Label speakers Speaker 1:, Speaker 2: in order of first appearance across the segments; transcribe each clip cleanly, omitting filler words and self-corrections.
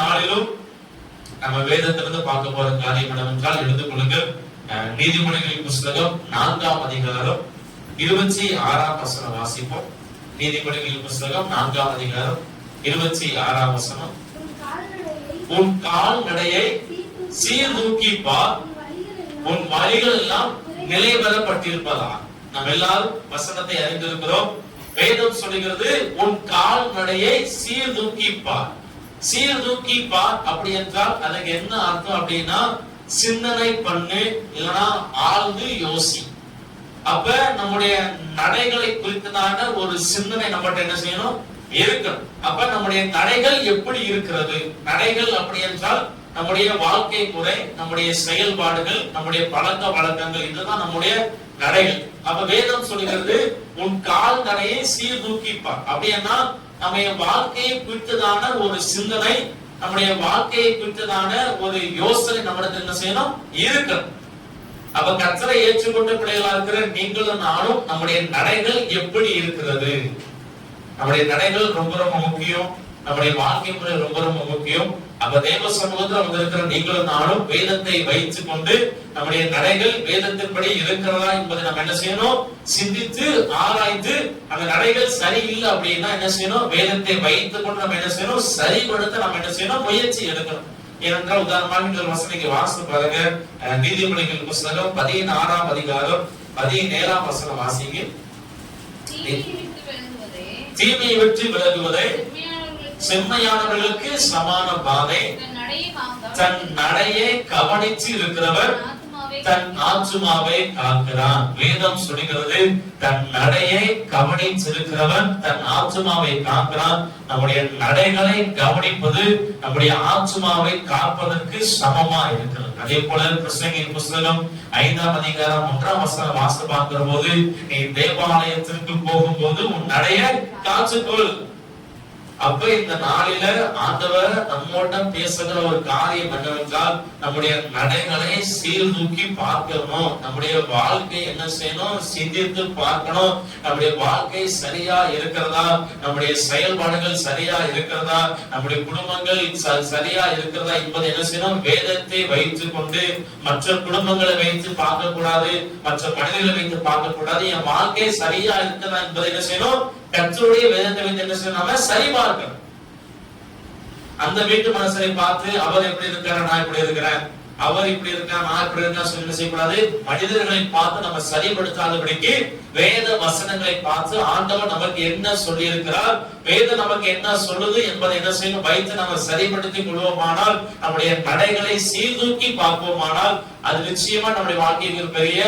Speaker 1: நாளிலும் நம்ம வேதத்திலிருந்து பார்க்க போற காரியம் என்னவென்றால் எடுத்துக் கொள்ளுங்கள். நீதிமொழிகளின் புஸ்தகம் 4ஆம் அதிகாரம் 26ஆம் வசனம் வாசிப்போம். நீதிமொழிகளின் புஸ்தகம் 4ஆம் அதிகாரம் 26ஆம் வசனம். உன் கால்நடையை சீர்தூக்கி பார், உன் வழிகள் எல்லாம் நிலைபெறப்பட்டிருப்பதா. நாம் எல்லாரும் வசனத்தை அறிந்திருக்கிறோம். வேதம் சொல்லுகிறது உன் கால்நடையை சீர்தூக்கி பார். சீர்தூக்கி பார் அப்படி என்றால் அதுக்கு என்ன அர்த்தம் அப்படின்னா, சிந்தனை பண்ணு, இல்லைன்னா ஆழ்ந்து யோசி. அப்ப நம்முடைய நடைகளை குறித்ததான ஒரு சிந்தனை நம்மகிட்ட என்ன செய்யணும், இருக்கணும். அப்ப நம்முடைய நடைகள் எப்படி இருக்கிறது? நடைகள் அப்படி என்றால் நம்முடைய வாழ்க்கை முறை, நம்முடைய செயல்பாடுகள், நம்முடைய பழக்க வழக்கங்கள், இதுதான் நம்முடைய நடைகள். அப்ப வேதம் சொல்லுகிறது உன் கால் நடையை சீர்தூக்கிப்பார். அப்படின்னா நம்முடைய வாழ்க்கையை குறித்ததான ஒரு சிந்தனை, நம்முடைய வாழ்க்கையை குறித்ததான ஒரு யோசனை நம்மிடத்தில் என்ன செய்யணும், இருக்கணும். அப்ப கர்த்தரை ஏற்றுக்கொண்ட பிள்ளைகளா இருக்கிற நீங்களும் நானும் நம்முடைய நடைகள் எப்படி இருக்கிறது? நம்முடைய நடைகள் ரொம்ப ரொம்ப முக்கியம். நம்முடைய வாழ்க்கை முறை ரொம்ப ரொம்ப முக்கியம். அப்ப தேவ சமூகத்தில் வந்திருக்கிற நீங்களும் நானும் வேதத்தை வைத்துக் கொண்டு நம்முடைய நடைகள் வேதத்தின்படி இருக்கிறதா என்பதை நம்ம என்ன செய்யணும், சிந்தித்து ஆராய்ந்து அந்த நடைகள் சரியில்லை அப்படின்னா என்ன செய்யணும், வேதத்தை வைத்துக் கொண்டு நம்ம என்ன செய்யணும், சரிபடுத்த நம்ம என்ன செய்யணும், முயற்சி எடுக்கணும். ஏனென்றால் உதாரணமாக இந்த வசனத்தை வாசித்து பாருங்க. நீதிமொழிகள் புஸ்தகம் 16ஆம் அதிகாரம் 17ஆம் வசனம் வாசிங்க. தீமையை விட்டு விலகுவதே செம்மையானவர்களுக்கு சமான பாதை, தன் நடையை கவனித்து இருக்கிறவர் தன் ஆத்துமாவை காக்கிறான். வேதம் சொல்லுகிறது தன் நடையை கவனிச்சிருக்கிறவன் தன் ஆத்துமாவை காக்கிறான். நம்முடைய நடைகளை கவனிப்பது நம்முடைய ஆத்துமாவை காப்பதற்கு சமமா இருக்கிறது. அதே போல பிரசங்கின் புஸ்தகம் 5ஆம் அதிகாரம் 1ஆம் வசனம் வாசித்து பார்க்கிற போது, நீ தேவாலயத்திற்கு போகும்போது உன் நடையை காத்துக்கொள். அப்ப இந்த நாளில ஆண்டவர் நம்மோட பேசுகிற ஒரு காரியம் என்னவென்றால், நம்முடைய நடைகளை சீர்தூக்கி பார்க்கணும். நம்முடைய வாழ்க்கை என்ன செய்யணும், சிந்தித்து பார்க்கணும். நம்முடைய வாழ்க்கை சரியா இருக்கிறதா, நம்முடைய செயல்பாடுகள் சரியா இருக்கிறதா, நம்முடைய குடும்பங்கள் சரியா இருக்கிறதா என்பதை என்ன செய்யணும், வேதத்தை வைத்துக் கொண்டு மற்ற குடும்பங்களை வைத்து பார்க்க கூடாது, மற்ற மனிதர்களை வைத்து பார்க்க கூடாது. என் வாழ்க்கை சரியா இருக்கிறதா என்பதை என்ன செய்யணும், கர்த்தருடைய வேதத்தை வைத்து என்ன செய்யணும், சரி பார்க்கணும். அந்த வீட்டு மனுஷரை பார்த்து அவர் எப்படி இருக்காரு, நான் இப்படி இருக்கிறேன், அவர் இப்படி இருக்கா, நான் இப்படி இருக்கா சொல்லி என்ன செய்யக்கூடாது. மனிதர்களை பார்த்து நம்ம சரிபடுத்தாதபடிக்கு வேத வசனங்களை பார்த்து ஆண்டவர் நமக்கு என்ன சொல்லி இருக்கிறார், வேதம் நமக்கு என்ன சொல்லுது என்பதை என்ன செய்யணும், வைத்து நம்ம சரிபடுத்தி கொள்வோமானால், நம்முடைய நடைகளை சீர்தூக்கி பார்ப்போமானால், அது நிச்சயமா நம்முடைய வாழ்க்கைக்கு பெரிய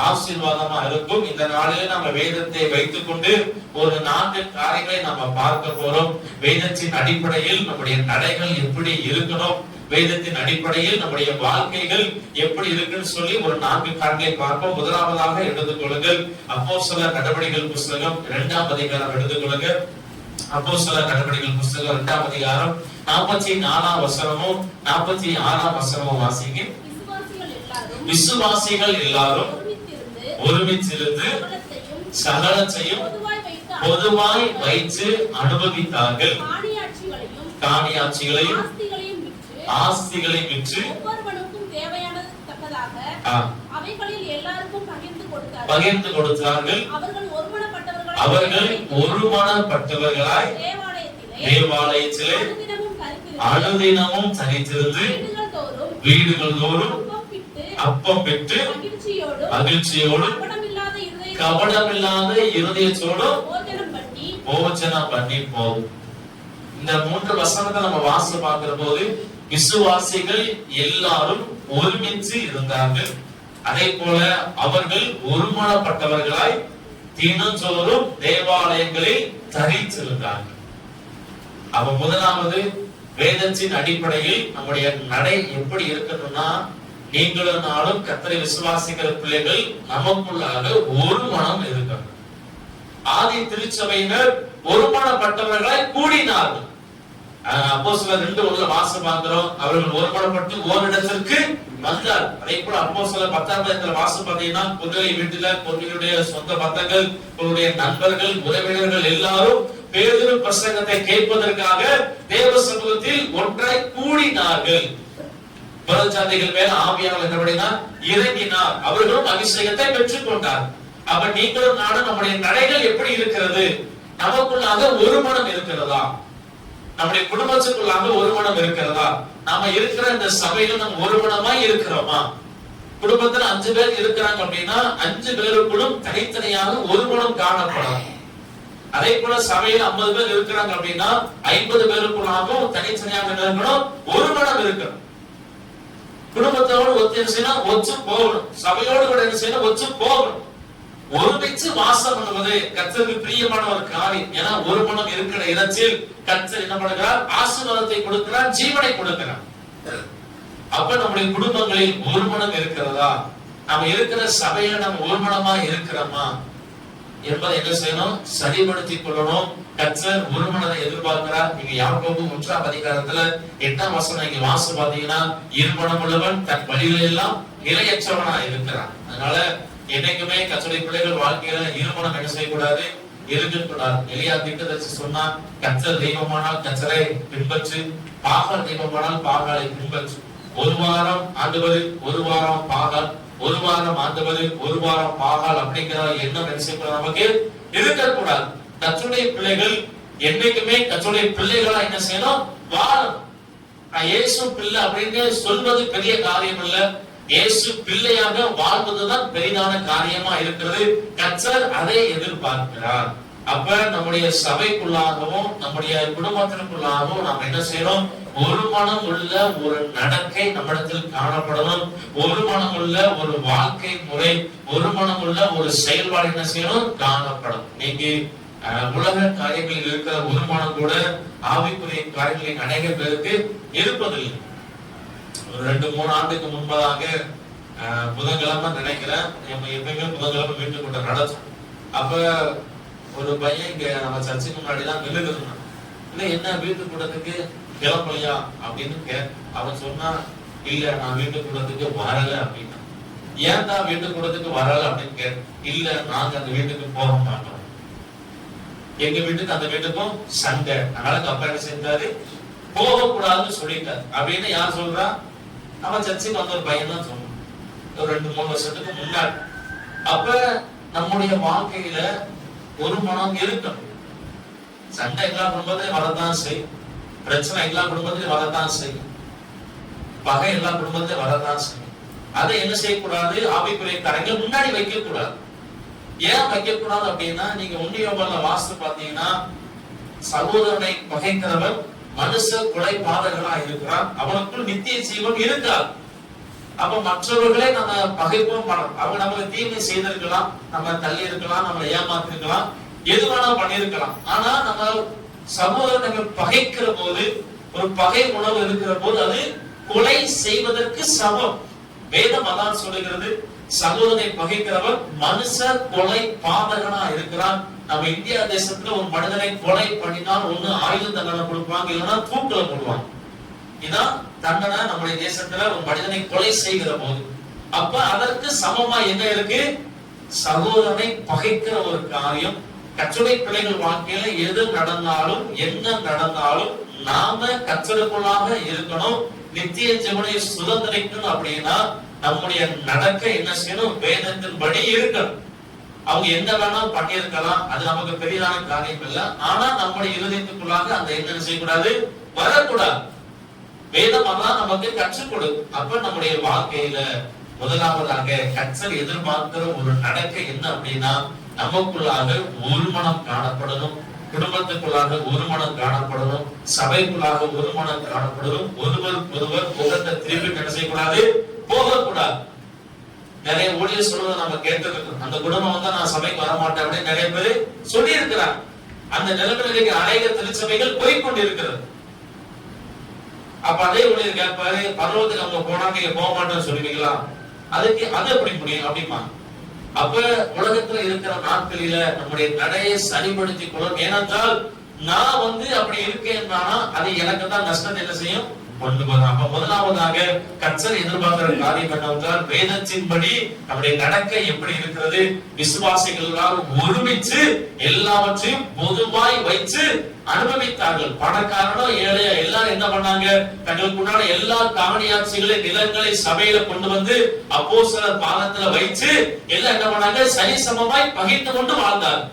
Speaker 1: ஆசீர்வாதமா இருக்கும். இந்த நாளிலே நம்ம வேதத்தை வைத்துக் கொண்டு ஒரு 4 காரியங்களை நம்ம பார்க்க போறோம். வேதத்தின் அடிப்படையில் நம்முடைய நடைகள் எப்படி இருக்கணும், வேதத்தின் அடிப்படையில் நம்முடைய வாழ்க்கைகள் எப்படி இருக்குன்னு சொல்லி ஒரு 4 காரியங்களை பார்ப்போம். முதலாவதாக எடுத்துக்கொள்ளுங்கள் அப்போஸ்தலர் நடவடிக்கைகள் புஸ்தகம் 2ஆம் அதிகாரம் எடுத்துக்கொள்ளுங்கள். அப்போஸ்தலர் நடவடிக்கைகள் புஸ்தகம் 2ஆம் அதிகாரம் 44ஆம் வசனமும் 46ஆம் வசனமும் வாசிங்க. விசுவாசிகள் எல்லாரும் ஒருமிச்சிருந்து சகலத்தையும் பொதுவாய் வைத்து அனுபவித்தார்கள். காணியாட்சிகளையும் ஆஸ்திகளையும் விற்று பகிர்ந்து கொடுத்தார்கள். அவர்கள் ஒருமனப்பட்டவர்களாய் தேவாலயத்திலே அனுதினமும் தனித்திருந்து வீடுகள் தோறும் அப்பம் பெற்று மகிழ்ச்சியோடு கபடமில்லாத இருதயத்தோடு போஜனம் பண்ணி போகும். இந்த 3 வசனத்தை நம்ம வாசித்து பார்க்கிற போது, விசுவாசிகள் எல்லாரும் ஒருமித்து இருந்தார்கள். அதே போல அவர்கள் ஒருமனப்பட்டவர்களாய் தினந்தோறும் தேவாலயங்களில் தரித்திருந்தார்கள். அப்ப முதலாவது வேதத்தின் அடிப்படையில் நம்முடைய நடை எப்படி இருக்கணும்னா, நீங்களும் நாளும் கர்த்தரை விசுவாசிக்கிற பிள்ளைகள் நமக்குள்ளாக ஒரு மனம் இருக்கணும். ஆதி திருச்சபையினர் ஒருமனப்பட்டவர்களாய் கூடினார்கள். அப்போஸ்தலர் 2:1 வாசித்து பார்க்கிறோம். அவர்கள் ஒருமனப்பட்டு ஓரிடத்திற்கு வந்தார். அதே போல அப்போஸ்தலர் 10ஆம் அதிகாரத்துல வாசித்து பார்த்தீங்கன்னா, பொதுவை வீட்டுல பொதுவுடைய சொந்த பந்தங்கள், பொதுவுடைய நண்பர்கள், உறவினர்கள் எல்லாரும் பேதுரு பிரசங்கத்தை கேட்பதற்காக தேவ சமூகத்தில் ஒன்றாய் கூடினார்கள். புறஜாதிகள் மேல ஆவியானவர் என்னபடினா இறங்கினார், அவர்களும் அபிஷேகத்தை பெற்றுக் கொண்டார். அப்ப நீங்களும் நானும் நம்முடைய நடைகள் எப்படி இருக்கிறது? நமக்குள்ளாக ஒரு மனம் இருக்கிறதா? நம்முடைய குடும்பத்துக்குள்ளாக ஒரு மனம் இருக்கிறதா? நாம இருக்கிற இந்த சபையில நம்ம ஒரு மனமாய் இருக்கிறோமா? குடும்பத்துல 5 பேர் இருக்கிறாங்க அப்படின்னா 5 பேருக்குள்ளும் தனித்தனியாக ஒரு மனம் காணப்படும். அதே போல சபையில 50 பேர் இருக்கிறாங்க அப்படின்னா 50 பேருக்குள்ளாகவும் தனித்தனியாக இருக்கணும், ஒரு மனம் இருக்கணும். குடும்பத்தோடு ஒத்து போகணும், சபையோடு கூட என்ன செய்யணும், ஒத்து போகணும். ஒருமிச்சு வாசம் பண்ணுவது கர்த்தருக்கு பிரியமான ஒரு காரியம். ஏன்னா ஒரு மனம் இருக்கிற இடத்தில் கர்த்தர் என்ன பண்ணுகிறார்? ஆசீர்வாதத்தை கொடுக்கிறார், ஜீவனை கொடுக்கிறார். அப்ப நம்முடைய குடும்பங்களில் ஒரு மனம் இருக்கிறதா? நம்ம இருக்கிற சபையில நம்ம ஒரு மனமா இருக்கிறோமா என்பதை என்ன செய்யணும்? சரிபடுத்திக் கொள்ளணும். கர்த்தர் ஒரு மனதை எதிர்பார்க்கிறார். நீங்க யாக்கோபு 1ஆம் அதிகாரத்துல 8ஆம் வசனம் நீங்க வாசி பாத்தீங்கன்னா, இருமனம் உள்ளவன் தன் வழியில எல்லாம் நிலையற்றவனா இருக்கிறான். அதனால என்னைக்குமே கர்த்தருடைய பிள்ளைகள் வாழ்க்கையில இருமனம் என்ன செய்யக்கூடாது? இருக்கக்கூடாது. எலியா தீர்க்கதரிசி சொன்னா, கர்த்தர் தெய்வமானால் கர்த்தரை பின்பற்று, பாகால் தெய்வமானால் பாகாலை பின்பற்று. ஒரு வாரம் ஆண்டவர், ஒரு வாரம் பாகால், ஒரு வாரம் ஆண்டவர், ஒரு வாரம் பாகால் அப்படிங்கிற எண்ணம் என்ன செய்யக்கூடாது? நமக்கு இருக்கக்கூடாது. கர்த்தருடைய பிள்ளைகள் என்னைக்குமே கர்த்தருடைய பிள்ளைகளா என்ன செய்யணும்? வாழணும். இயேசு பிள்ளை அப்படின்னு சொல்வது பெரிய காரியம் இல்ல, இயேசு பிள்ளையாக வாழ்வதுதான் பெரிதான காரியமா இருக்கிறது. கர்த்தர் அதை எதிர்பார்க்கிறார். அப்ப நம்முடைய சபைக்குள்ளாகவும் நம்முடைய குடும்பத்திற்குள்ளாகவும் நாம் என்ன செய்யணும்? ஒரு மனம் உள்ள ஒரு நடக்கை நம்மிடத்தில் காணப்படணும். ஒரு மனம் உள்ள ஒரு வாழ்க்கை முறை, ஒரு மனம் உள்ள ஒரு செயல்பாடு என்ன செய்யணும்? காணப்படும். இன்னைக்கு உலக காரியங்களில் இருக்கிற ஒரு மனம் கூட ஆவிக்குரிய காரியங்களின் அநேக பேருக்கு இருப்பதில்லை. ஒரு 2-3 ஆண்டுக்கு முன்பதாக புதன்கிழமை நினைக்கிறேன், எப்பயுமே புதன்கிழமை வீட்டு கூட்டம் நடத்தும். அப்ப ஒரு பையன் இங்க நம்ம சர்ச்சுக்கு முன்னாடிதான் நின்றுட்டு இருந்தான். இல்ல என்ன வீட்டு கூட்டத்துக்கு கிளம்பலையா அப்படின்னு அவன் சொன்னா, இல்ல நான் வீட்டு கூட்டத்துக்கு வரல அப்படின்னா. ஏன்டா வீட்டு கூட்டத்துக்கு வரல அப்படின்னு இல்ல நாங்க அந்த வீட்டுக்கு போக மாட்டோம், எங்க வீட்டுக்கு அந்த வீட்டுக்கும் சண்டை, அதனால அப்பா என்ன செஞ்சாரு? போகக்கூடாதுன்னு சொல்லிட்டாரு அப்படின்னு. யார் சொல்றா? நம்ம சர்ச்சுக்கு வந்த ஒரு பையன் தான் சொன்னான், ஒரு 2-3 வருஷத்துக்கு முன்னாடி. அப்ப நம்முடைய வாழ்க்கையில ஒரு மனம் இருக்கும். சண்டை எல்லா குடும்பத்திலும் வரத்தான் செய்யும், பிரச்சனை எல்லா குடும்பத்திலும் வரத்தான் செய்யும், பகை எல்லா குடும்பத்திலும் வரத்தான் செய்யும். அதை என்ன செய்யக்கூடாது? ஆவிக்குரிய காரியங்கள் முன்னாடி வைக்க கூடாது. ஏன் வைக்க கூடாது அப்படின்னா, நீங்க 1 யோவான்ல வாசித்து பாத்தீங்கன்னா, சகோதரனை பகைக்கிறவன் மனுஷ கொலை பாதகனா இருக்கிறான், அவனுக்குள் நித்திய ஜீவன் இருக்காது. அப்ப மற்றவர்களே நம்ம பகைப்போம், அவங்க நமக்கு தீமை செய்திருக்கலாம், நம்ம தள்ளி இருக்கலாம், நம்மளை ஏமாத்திருக்கலாம், எது வேணாலும் பண்ணிருக்கலாம். ஆனா நம்ம சகோதரனை பகைக்கிற போது, ஒரு பகை உணவு இருக்கிற போது அது கொலை செய்வதற்கு சமம். வேதம் அதான் சொல்லுகிறது, சகோதரனை பகைக்கிறவன் மனுஷ கொலை பாதகனா இருக்கிறான். நம்ம இந்தியா தேசத்துல ஒரு மனிதனை கொலை பண்ணினால் ஒண்ணு ஆயுத தண்டனை கொடுப்பாங்க, இல்லைன்னா தூக்குல போடுவாங்க. இதான் தண்டனை நம்முடைய தேசத்துல ஒரு மனிதனை கொலை செய்கிற போது. அப்ப அதற்கு சமமா என்ன இருக்கு? சகோதரனை பகைக்கிற ஒரு காரியம். கர்த்தருடைய பிள்ளைகள் வாழ்க்கையில எது நடந்தாலும் என்ன நடந்தாலும் நாம கர்த்தருக்குள்ளாக இருக்கணும், நித்திய ஜீவனை சுதந்திரிக்கணும். அப்படின்னா நம்முடைய நடக்க என்ன செய்யணும்? வேதத்தின்படி இருக்கணும். அவங்க என்ன வேணாலும் பண்ணியிருக்கலாம், அது நமக்கு பெரிதான காரியம் இல்ல. ஆனா நம்முடைய இருதயத்துக்குள்ளாக அந்த என்ன செய்யக்கூடாது? வரக்கூடாது. வேதம் அதான் நமக்கு கற்றுக் கொடுக்கும். அப்ப நம்முடைய வாழ்க்கையில முதலாவதாக கர்த்தர் எதிர்பார்க்கிற ஒரு நடக்கை என்ன அப்படின்னா, நமக்குள்ளாக ஒரு மனம் காணப்படணும், குடும்பத்துக்குள்ளாக ஒரு மனம் காணப்படணும், சபைக்குள்ளாக ஒரு மனம் காணப்படணும். ஒருவர் முகத்தை திருப்பி என்ன செய்யக்கூடாது? போகக்கூடாது. நிறைய ஊழியர் சொல்றதை நம்ம கேட்டிருக்கோம், அந்த குடும்பம் வந்து நான் சபைக்கு வர மாட்டேன் அப்படின்னு நிறைய பேர் சொல்லி இருக்கிறார். அந்த நிலைமையில அநேக திருச்சபைகள் போய்கொண்டிருக்கிறது. அப்ப அதே ஊழியர் கேட்பாரு, பரலோகத்துக்கு அவங்க போனா நீங்க போக மாட்டேன்னு சொல்லுவீங்களா? அதுக்கு அது எப்படி முடியும் அப்படிமா? அப்ப உலகத்துல இருக்கிற நாட்களில நம்முடைய நடையை சரிபடுத்திக் கொள்ளும். ஏனென்றால் நான் வந்து அப்படி இருக்கேன்னா அது எனக்கு தான் நஷ்டத்தை என்ன செய்யும்? கொண்டு போறோம். அப்ப முதலாவதாக கர்த்தர் எதிர்பார்க்கிற காரியம் என்னவென்றால் வேதத்தின்படி நம்முடைய நடக்க எப்படி இருக்கிறது, விசுவாசிகள் எல்லாரும் ஒருமிச்சு எல்லாவற்றையும் பொதுவாய் வைத்து அனுபவித்தார்கள். பணக்காரனோ ஏழையா எல்லாரும் என்ன பண்ணாங்க, தங்களுக்கு முன்னாடி எல்லா காணியாட்சிகளை நிலங்களை சபையில கொண்டு வந்து அப்போஸ்தலர் பாதத்துல வைத்து எல்லாம் என்ன பண்ணாங்க, சரிசமமாய் பகிர்ந்து கொண்டு வாழ்ந்தார்கள்.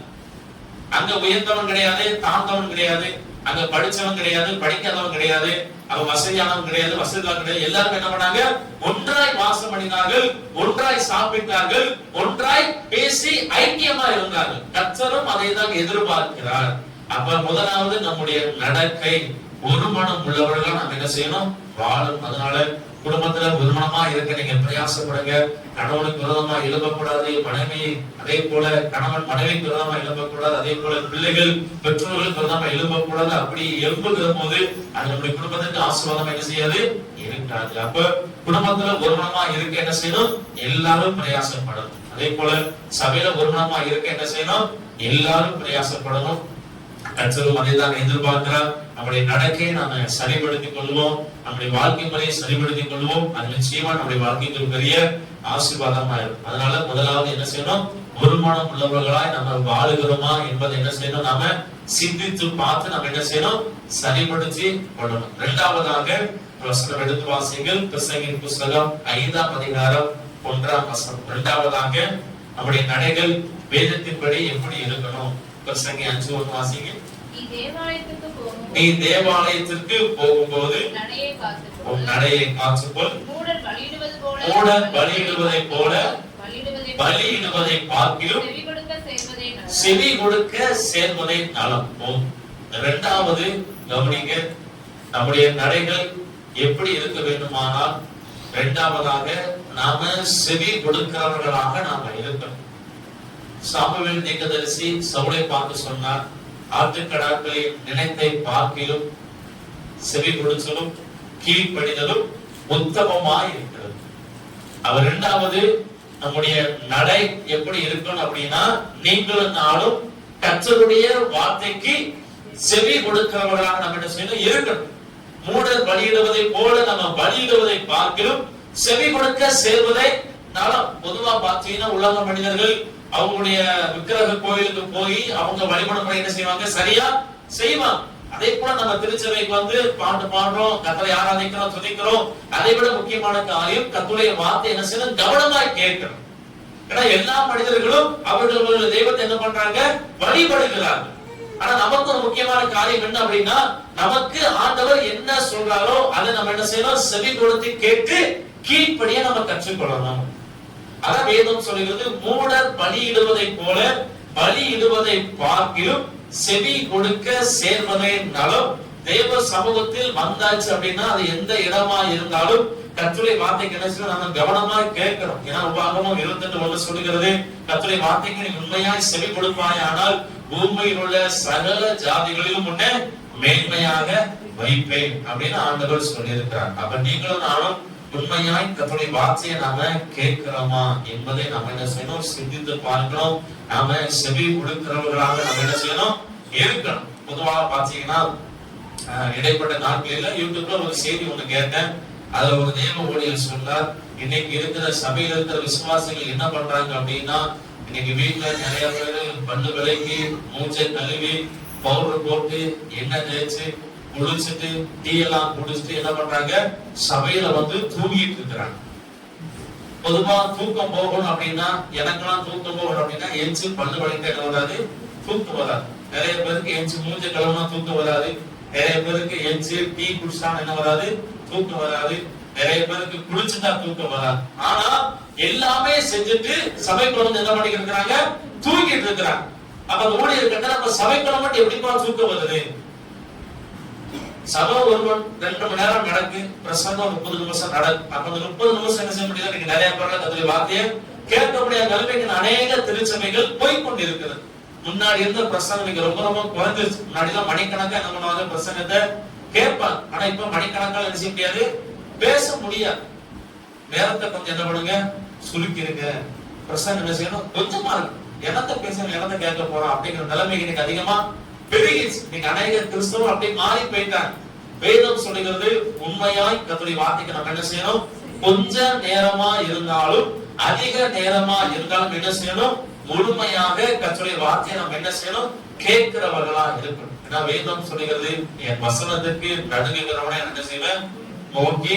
Speaker 1: அங்க உயர்ந்தவன் கிடையாது, தாழ்ந்தவன் கிடையாது, அங்க படிச்சவன் கிடையாது, படிக்காதவன் கிடையாது, அவ வசதியானவன் கிடையாது, வசதியானவன் கிடையாது. எல்லாரும் என்ன பண்ணாங்க, ஒன்றாய் வாசம் பண்ணினார்கள், ஒன்றாய் சாப்பிட்டார்கள், ஒன்றாய் பேசி ஐக்கியமா இருந்தார்கள். கர்த்தரும் அதை தான் எதிர்பார்க்கிறார். அப்ப முதலாவது நம்முடைய நடக்கை ஒரு மனம் உள்ளவர்களா நம்ம என்ன செய்யணும், வாழும். அதனால குடும்பத்துல ஒரு மனமா இருக்க நீங்க பிரயாசப்படுங்க. கணவனுக்கு விரோதமா எழுப்பக்கூடாது, மனைவி அதே போல கணவன் மனைவிக்கு விரோதமா எழுப்பக்கூடாது, அதே போல பிள்ளைகள் பெற்றோர்களுக்கு விரோதமா எழுப்பக்கூடாது. அப்படி எழுப்புகிற போது அது நம்முடைய குடும்பத்துக்கு ஆசீர்வாதம் என்ன செய்யாது, இருக்காது. அப்ப குடும்பத்துல ஒரு மனமா இருக்க என்ன செய்யணும், எல்லாரும் பிரயாசப்படணும். அதே போல சபையில ஒரு மனமா இருக்க என்ன செய்யணும், எல்லாரும் பிரயாசப்படணும். கர்த்தரும் அதைதான் எதிர்பார்க்கிறார். நம்முடைய நடக்கையை நாம சரிபடுத்திக் கொள்வோம், நம்முடைய வாழ்க்கை முறையை சரிபடுத்திக் கொள்வோம். அது நிச்சயமா நம்முடைய வாழ்க்கைக்கு பெரிய ஆசீர்வாதமா இருக்கும். அதனால முதலாவது என்ன செய்யணும், ஒரு மனம் உள்ளவர்களாய் நம்ம வாழுகிறோமா என்பதை என்ன செய்யணும், நாம சிந்தித்து பார்த்து நம்ம என்ன செய்யணும், சரிபடுத்தி கொள்ளணும். இரண்டாவதாக வசனம் எடுத்து வாசிங்கள். பிரசங்கின் புஸ்தகம் 5ஆம் அதிகாரம் 1ஆம் வசனம். இரண்டாவதாக நம்முடைய நடைகள் வேதத்தின்படி எப்படி இருக்கணும். பிரசங்கி 5:1 வாசிங்க. நீ தேவாலயத்திற்கு போகும்போது உன் நடையை காத்துக்கொள். மூடர் பலியிடுவதை போல பலியிடுவதை பார்க்கிலும் செவி கொடுக்க சேர்வதை நலம். இரண்டாவது கவனிங்க, நம்முடைய நடைகள் எப்படி இருக்க வேண்டுமானால் இரண்டாவதாக நாம செவி கொடுக்கிறவர்களாக நாம இருக்கணும். சாமுவேல் தீர்க்கதரிசி சவுலை பார்த்து சொன்னார், ஆட்டுக்கடாக்களின் நினைத்தை பார்க்கிலும் செவி கொடுத்தலும் கீழ்ப்படிதலும் உத்தமமாய் இருக்கிறது. அவர் இரண்டாவது நம்முடைய நடை எப்படி இருக்கணும் அப்படின்னா, நீங்களும் நாளும் கர்த்தருடைய வார்த்தைக்கு செவி கொடுக்கிறவர்களாக நம்ம என்ன செய்யணும், இருக்கணும். மூடர் பலியிடுவதை போல நம்ம பலியிடுவதை பார்க்கிலும் செவி கொடுக்க சேர்வதை நலம். பொதுவா பார்த்தீங்கன்னா உலக மனிதர்கள் அவங்களுடைய விக்கிரக கோயிலுக்கு போய் அவங்க வழிபாடு முறை என்ன செய்வாங்க, சரியா செய்வாங்க. அதே போல நம்ம திருச்சபைக்கு வந்து பாட்டு பாடுறோம், கர்த்தரை ஆராதிக்கிறோம், துதிக்கிறோம். அதை விட முக்கியமான காரியம் கர்த்தருடைய வார்த்தை என்ன செய்யணும், கவனமாய் கேட்கணும். ஏன்னா எல்லா மனிதர்களும் அவர்களுடைய தெய்வத்தை என்ன பண்றாங்க, வழிபடுகிறார்கள். ஆனா நமக்கு ஒரு முக்கியமான காரியம் என்ன அப்படின்னா, நமக்கு ஆண்டவர் என்ன சொல்றாரோ அதை நம்ம என்ன செய்யணும், செவி கொடுத்து கேட்டு கீழ்ப்படியே நம்ம கற்றுக்கொள்ளணும். அதான் வேதம் சொல்கிறது, மூடர் பலியிடுவதை போல பலியிடுவதை பார்க்கிலும் செவி கொடுக்க சேர்வதே நலம். தேவ சமூகத்தில் வந்தாச்சு அப்படின்னா அது எந்த இடமா இருந்தாலும் கர்த்தருடைய வார்த்தைக்கு என்ன செய்யணும், நம்ம கவனமா கேட்கணும். ஏன்னா உபாகமம் 28:1 சொல்லுகிறது, கர்த்தருடைய வார்த்தைக்கு நீ உண்மையாய் செவி கொடுப்பாய், ஆனால் பூமியில் உள்ள சகல ஜாதிகளிலும் முன்னே மேன்மையாக வைப்பேன் அப்படின்னு ஆண்டவர் சொல்லி இருக்கிறார். அப்ப நீங்களும் நானும் உண்மையாய் கர்த்தருடைய வார்த்தையை நாம கேட்கிறோமா என்பதை நம்ம என்ன செய்யணும், சிந்தித்து பார்க்கணும். நாம செவி கொடுக்கிறவர்களாக நம்ம என்ன செய்யணும், இருக்கணும். பொதுவாக பாத்தீங்கன்னா இடைப்பட்ட நாட்களில யூடியூப்ல ஒரு செய்தி ஒண்ணு கேட்டேன். அதுல ஒரு தேவ ஊழியர் சொன்னார், இன்னைக்கு இருக்கிற சபையில இருக்கிற விசுவாசிகள் என்ன பண்றாங்க அப்படின்னா, இன்னைக்கு வீட்டுல நிறைய பேரு பண்டு விலைக்கு மூச்சை கழுவி பவுடர் போட்டு எண்ணெய் தேய்ச்சு குளிச்சுட்டு டீ எல்லாம் குடிச்சுட்டு என்ன பண்றாங்க, சபையில வந்து தூங்கிட்டு இருக்கிறாங்க. பொதுவா தூக்கம் போகணும் அப்படின்னா, எனக்கெல்லாம் தூக்கம் போகணும் அப்படின்னா எஞ்சி பல்லு வலிக்க என்ன வராது, தூக்கம் வராது. நிறைய பேருக்கு எஞ்சி மூஞ்ச கிளம்புனா தூக்கம் வராது. நிறைய பேருக்கு எஞ்சி டீ குடிச்சா என்ன வராது, தூக்கம் வராது. நிறைய பேருக்கு குளிச்சுட்டா தூக்கம் வராது. ஆனா எல்லாமே செஞ்சுட்டு சபைக்குள்ள வந்து என்ன பண்ணிட்டு இருக்கிறாங்க, தூங்கிட்டு இருக்கிறாங்க. அப்ப அந்த ஊழியர் கேட்டா, நம்ம சபைக்குள்ள மட்டும் எப்படிப்பா தூக்கம் வருது? சபை 2 மணி நேரம் நடக்கு, பிரசங்கம் 30 நிமிஷம் நடக்கு. அப்ப அந்த 30 நிமிஷம் என்ன செய்ய முடியாது, நீங்க நிறைய பேர் கர்த்தருடைய வார்த்தையை கேட்க முடியாத நிலைமைக்கு அநேக திருச்சபைகள் போய்கொண்டு இருக்கிறது. முன்னாடி இருந்த பிரசங்கம் நீங்க ரொம்ப ரொம்ப குறைஞ்சிருச்சு. முன்னாடி எல்லாம் மணிக்கணக்கா என்ன பண்ணுவாங்க, பிரசங்கத்தை கேட்பாங்க. ஆனா இப்ப மணிக்கணக்கால என்ன செய்ய முடியாது, பேச முடியாது. நேரத்தை கொஞ்சம் என்ன பண்ணுங்க, சுருக்கிருங்க. பிரசங்கம் என்ன செய்யணும், கொஞ்சமா இருக்கு. என்னத்தை பேசணும், என்னத்தை கேட்க போறோம் அப்படிங்கிற நிலைமைக்கு இன்னைக்கு அதிகமா பெருகிடுச்சு. இன்னைக்கு அநேக கிறிஸ்தவம் அப்படி மாறி போயிட்டாங்க. வேதம் சொல்லுகிறது உண்மையாய் கர்த்தருடைய வார்த்தைக்கு நம்ம என்ன செய்யணும்? கொஞ்ச நேரமா இருந்தாலும் அதிக நேரமா இருந்தாலும் என்ன செய்யணும்? முழுமையாக கர்த்தருடைய வார்த்தையை நம்ம என்ன செய்யணும்? கேட்கிறவர்களா இருக்கணும். ஏன்னா வேதம் சொல்லுகிறது என் வசனத்துக்கு நடுங்குகிறவனை என்ன செய்வேன்? நோக்கி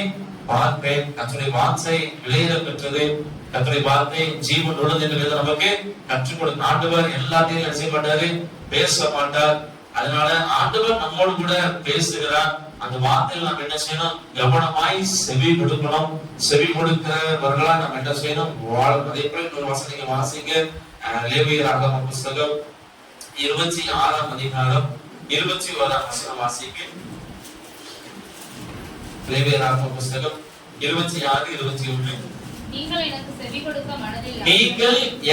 Speaker 1: பார்ப்பேன். கர்த்தருடைய வார்த்தை விளையிற பெற்றது. கர்த்தருடைய வார்த்தை ஜீவன் உள்ளது என்று வேதம் நமக்கு கற்றுக் கொடுக்கும். ஆண்டவர் எல்லாத்தையும் என்ன செய்ய மாட்டாரு? பேச மாட்டார். அதனால ஆண்டவர் நம்மோடு கூட பேசுகிறார். அந்த வார்த்தைகள் நம்ம என்ன செய்யணும்? கவனமாய் செவி கொடுக்கணும். செவி கொடுக்கிறவர்களா நம்ம என்ன செய்யணும்? வாழணும். அதே போல இன்னொரு வசனத்தை வாசிங்க. லேவியராகம புஸ்தகம் 26ஆம் அதிகாரம் 21ஆம் வசனம் வாசிங்க. லேவியராகம புஸ்தகம் 26:21. நீங்கள்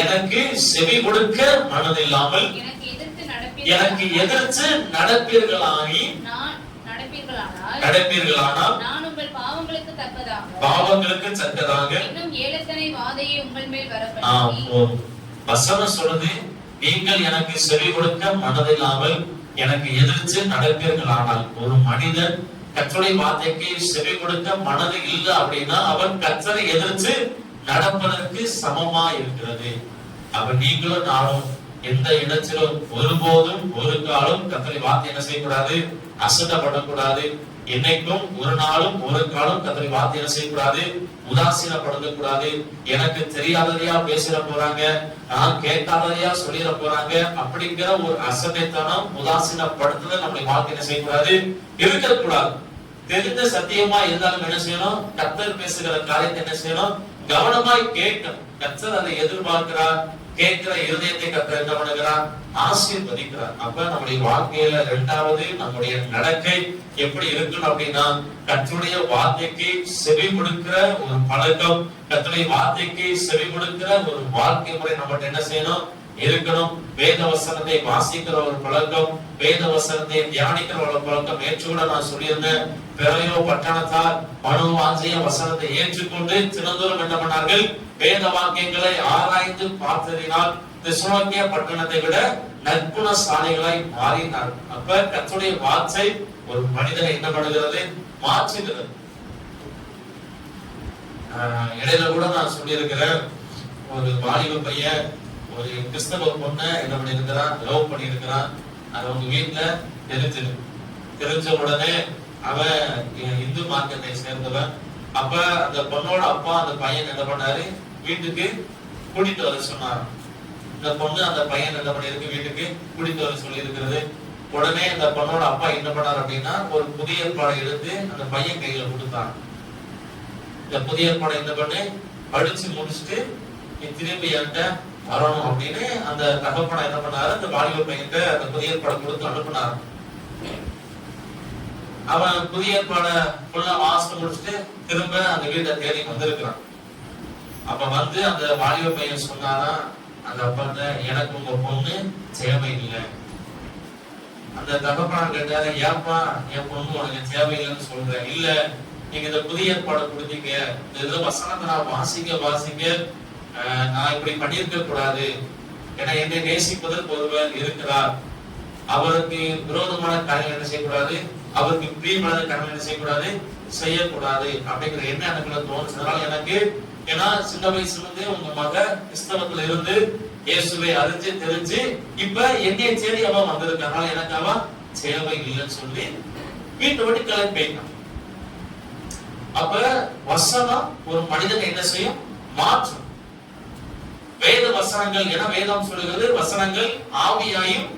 Speaker 1: எனக்கு செவி கொடுக்க மனதில்லாமல் எனக்கு எதிர்த்து நடப்பீர்களானால் நான் உங்கள் பாவங்களுக்கு தக்கதாக இன்னும் 7 தடவை வாதையை உங்கள் மேல் வரப்பண்ணி. வசனம் சொல்லுது, நீங்கள் எனக்கு செவி கொடுக்க மனதில்லாமல் எனக்கு எதிர்த்து நடப்பீர்களானால். ஒரு மனிதன் கர்த்தருடைய வார்த்தைக்கு செவி கொடுக்க மனது இல்லை அப்படின்னா அவன் கர்த்தரை எதிர்த்து நடப்பதற்கு சமமா இருக்கிறது. அவன் நீங்களும் நானும் எந்த இடத்திலும் ஒருபோதும் ஒரு காலம் கர்த்தருடைய வார்த்தை என்ன செய்யக்கூடாது? அசட்டப்படக்கூடாது. என்னைக்கும் ஒரு நாளும் ஒரு காலம் கர்த்தருடைய வார்த்தை என்ன செய்யக்கூடாது? உதாசீனப்படுத்தக்கூடாது. எனக்கு தெரியாததையா பேசிட போறாங்க, நான் கேட்காததையா சொல்லிட போறாங்க அப்படிங்கிற ஒரு அசட்டைத்தனம், உதாசீனப்படுத்துதல் நம்முடைய வாழ்க்கை என்ன செய்யக்கூடாது? இருக்கக்கூடாது. தெரிந்த சத்தியமா இருந்தாலும் என்ன செய்யணும்? கர்த்தர் பேசுகிற காரியத்தை என்ன செய்யணும்? கவனமாய் கேட்கணும். கர்த்தர் அதை எதிர்பார்க்கிறார். கேட்கிற இருதயத்தை கர்த்தர் என்ன பண்ணுகிறார்? ஆசீர்வதிக்கிறார். அப்ப நம்முடைய வாழ்க்கையில இரண்டாவது நம்முடைய நடக்கை எப்படி இருக்கணும் அப்படின்னா, கர்த்தருடைய வார்த்தைக்கு செவி கொடுக்கிற ஒரு பழக்கம், கர்த்தருடைய வார்த்தைக்கு செவி கொடுக்கிற ஒரு வாழ்க்கை முறை நம்மகிட்ட என்ன செய்யணும்? இருக்கணும். வேத வசனத்தை வாசிக்கிற ஒரு பழக்கம், வேத வசனத்தை தியானிக்கிற ஒரு பழக்கம். நேற்றுக்கூட நான் சொல்லியிருந்தேன், பெரையோ பட்டணத்தார் மனோவாஞ்சைய வசனத்தை ஏற்றுக்கொண்டு தினந்தோறும் என்ன பண்ணார்கள்? வேத வாக்கியங்களை ஆராய்ந்து பார்த்ததினால் தெசலோனிக்கே பட்டணத்தை விட நற்குணசாலிகளாய் மாறினார். அப்ப கர்த்தருடைய வார்த்தை ஒரு மனிதனை என்ன பண்ணுகிறது? மாற்றுகிறது. இடையில கூட நான் சொல்லியிருக்கிறேன், ஒரு வாலிப பையன் ஒரு கிறிஸ்தவ பொண்ணை என்ன பண்ணிருக்கிறான்? லவ் பண்ணிருக்கிறான். அது அவங்க வீட்டுல தெரிஞ்ச உடனே அவன் இந்து மார்க்கத்தை சேர்ந்தவன். அப்ப அந்த பொண்ணோட அப்பா அந்த பையன் என்ன பண்ணாரு? வீட்டுக்கு கூட்டிட்டு வர சொன்னார். இந்த பொண்ணு அந்த பையன் என்ன பண்ணிருக்கு? வீட்டுக்கு கூட்டிட்டு வர சொல்லி இருக்கிறது. உடனே அந்த பொண்ணோட அப்பா என்ன பண்ணார் அப்படின்னா, ஒரு புதிய ஏற்பாடை எடுத்து அந்த பையன் கையில கொடுத்தான். இந்த புதிய ஏற்பாடை என்ன பண்ணு? படிச்சு முடிச்சுட்டு நீ திரும்பி என்கிட்ட வரணும் அப்படின்னு அந்த தகப்பனை என்ன பண்ணாரு? அந்த வாலிப பையன்கிட்ட அந்த புதிய ஏற்பாடை கொடுத்து அனுப்பினார். அவன் புதிய ஏற்பாடை ஃபுல்லா வாசித்து முடிச்சுட்டு திரும்ப அந்த வீட்டை தேடி வந்திருக்கிறான். அப்ப வந்து அந்த வாலிப பையன் சொன்னாதான் அந்த அப்பாட்ட, எனக்கு உங்க பொண்ணு தேவையில்லை. அந்த தகப்பனார் கேட்டாரு, ஏப்பா என் பொண்ணு உனக்கு தேவையில்லைன்னு சொல்றேன். இல்ல, நீங்க இந்த புதிய ஏற்பாடு கொடுத்தீங்க, இந்த வசனத்தை நான் வாசிக்க நான் இப்படி பண்ணியிருக்க கூடாது. ஏன்னா என்னை நேசிப்பதற்கு ஒருவர் இருக்கிறார், அவருக்கு விரோதமான காரியங்கள் என்ன செய்யக்கூடாது, அவருக்கு பிரியமான காரியங்கள் என்ன செய்யக்கூடாது அப்படிங்கிற எண்ணம் எனக்குள்ள தோணுச்சு. அதனால எனக்கு, ஏன்னா சின்ன வயசுல இருந்தே உங்க மக கிறிஸ்தவத்துல இருந்து இயேசுவை அறிஞ்சு தெரிஞ்சு இப்ப என்னைய தேடி அவன் வந்திருக்கனால எனக்கு அவன் தேவை இல்லைன்னு சொல்லி வீட்டை விட்டு கிளம்பி போயிட்டான். அப்ப வசனம் ஒரு மனிதனை என்ன செய்யும்? மாற்றும். வேத வசனங்கள், என வேதம் சொல்லுகிறது, வசனங்கள் ஆவியாயும்